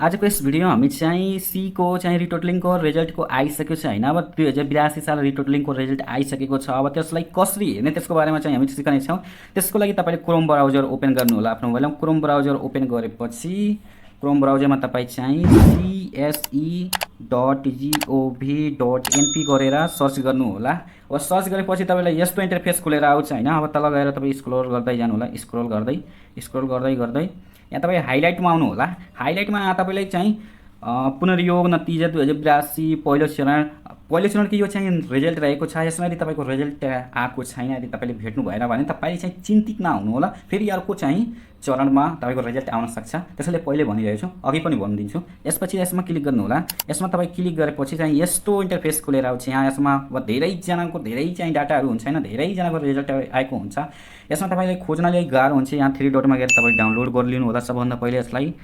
आजको यस भिडियोमा हामी चाहिँ सीको चाहिँ रिटोटलिङको रिजल्टको आइसकेको छ हैन। अब 2082 साल रिटोटलिङको रिजल्ट आइसकेको छ। अब त्यसलाई कसरी हेर्ने त्यसको बारेमा चाहिँ हामी सिक्नेछौँ। त्यसको लागि तपाईले क्रोम ब्राउजर ओपन गर्नु होला आफ्नो मोबाइलमा। क्रोम ब्राउजर ओपन गरेपछि क्रोम ब्राउजरमा तपाई चाहिँ cse.gov.np गरेर सर्च गर्नु होला। अब सर्च गरेपछि तपाईलाई यस्तो इन्टरफेस खुलेर आउँछ हैन। अब तल गएर तपाई स्क्रोल गर्दै जानु होला। स्क्रोल गर्दै यहाँ तपाईँ हाइलाइटमा आउनु होला। हाइलाइटमा तपाईँलाई चाहिँ पुनर्योग नतिजा 2082 पहिलो चरणको यो चाहिँ रिजल्ट रहेको छ। यसमा यदि तपाईँको रिजल्ट आएको छैन, यदि तपाईँले भेट्नु भएन भने तपाईँले चाहिँ चिन्तित नहुनु होला। फेरि अर्को चाहिँ चरणमा तपाईँको रिजल्ट आउन सक्छ। त्यसैले पहिले भनिरहेको छु, अघि पनि भनिदिन्छु। यसपछि यसमा क्लिक गर्नु होला। यसमा तपाईँ क्लिक गरेपछि चाहिँ यस्तो इन्टरफेस खुलेर आउँछ। यहाँ यसमा अब धेरैजनाको धेरै चाहिँ डाटाहरू हुन्छ हैन, धेरैजनाको रिजल्ट आएको हुन्छ। यसमा तपाईँले खोज्नले गाह्रो हुन्छ। यहाँ 3 डटमा गएर तपाईँ डाउनलोड गरिलिनु होला। सबभन्दा पहिले यसलाई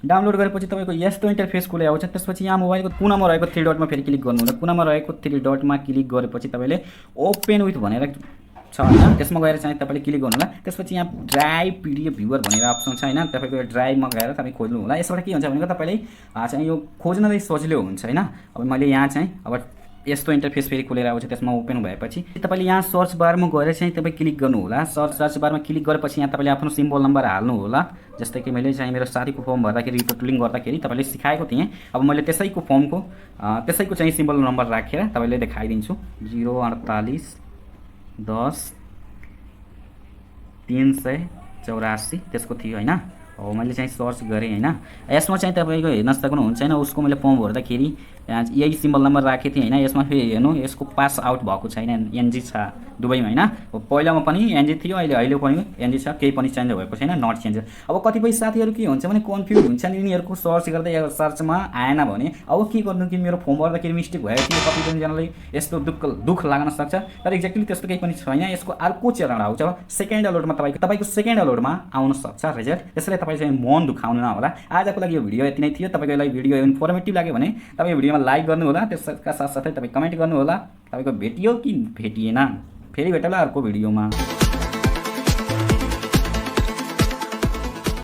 डाउनलोड गरेपछि तपाईँको यस्तो इन्टरफेस खुले आउँछ। त्यसपछि यहाँ मोबाइलको कुनामा रहेको 3 डटमा फेरि क्लिक गर्नु होला। कुनामा रहेको 3 डटमा क्लिक गरेपछि तपाईँले ओपन विथ भनेर छ हैन, त्यसमा गएर चाहिँ तपाईँले क्लिक गर्नु होला। त्यसपछि यहाँ ड्राइभ पीडीएफ भ्युअर भनेर अप्सन छ हैन, तपाईँको ड्राइभमा गएर तपाईँ खोज्नु होला। यसबाट के हुन्छ भनेको तपाईँले चाहिँ यो खोज्नलाई सजिलो हुन्छ हैन। अब मैले यहाँ चाहिँ अब यस्तो इन्टरफेस फेरि खुलेर आउँछ। त्यसमा ओपन भएपछि तपाईले यहाँ सर्च बारमा गएर चाहिँ तपाईँ क्लिक गर्नु होला। सर्च बारमा क्लिक गरेपछि यहाँ तपाईँले आफ्नो सिम्बल नम्बर हाल्नु होला। जस्तै कि मैले चाहिँ मेरो साथीको फर्म भर्दाखेरि रिटोटलिङ गर्दाखेरि तपाईँले सिकाएको थिएँ। अब मैले त्यसैको चाहिँ सिम्बल नम्बर राखेर तपाईँले देखाइदिन्छु। 048 10 384 त्यसको थियो हैन। हो मैले चाहिँ सर्च गरेँ हैन। यसमा चाहिँ तपाईँको हेर्न सक्नुहुन्छ हैन, उसको मैले फर्म भर्दाखेरि यही सिम्बल नम्बर राखेको थिएँ हैन। यसमा फेरि हेर्नु यसको पास आउट भएको छैन, एनजी छ दुवैमा हैन। पहिलामा पनि एनजी थियो, अहिले पनि एनजी छ, केही पनि चेन्ज भएको छैन, नट चेन्ज। अब कतिपय साथीहरू के हुन्छ भने कन्फ्युज हुन्छ नि, यिनीहरूको सर्च गर्दै सर्चमा आएन भने अब के गर्नु कि मेरो फर्म भर्दाखेरि मिस्टेक भयो कि कतिजनालाई यस्तो दुःख लाग्न सक्छ। तर एक्ज्याक्टली त्यस्तो केही पनि छैन। यसको अर्को चरण आउँछ सेकेन्ड अपलोडमा। तपाईँको सेकेन्ड अपलोडमा आउन सक्छ रिजल्ट। त्यसैले तपाईँ चाहिँ मन दुखाउनु नहोला। आजको लागि यो भिडियो यति नै थियो। तपाईँको लागि भिडियो इन्फर्मेटिभ लाग्यो भने तपाईँ भिडियोमा लाइक गर्नु होला। त्यसका साथसाथै तपाईँ कमेन्ट गर्नु होला। तपाईँको भेटियो कि भेटिएन, फेरि भेटौँला अर्को भिडियोमा।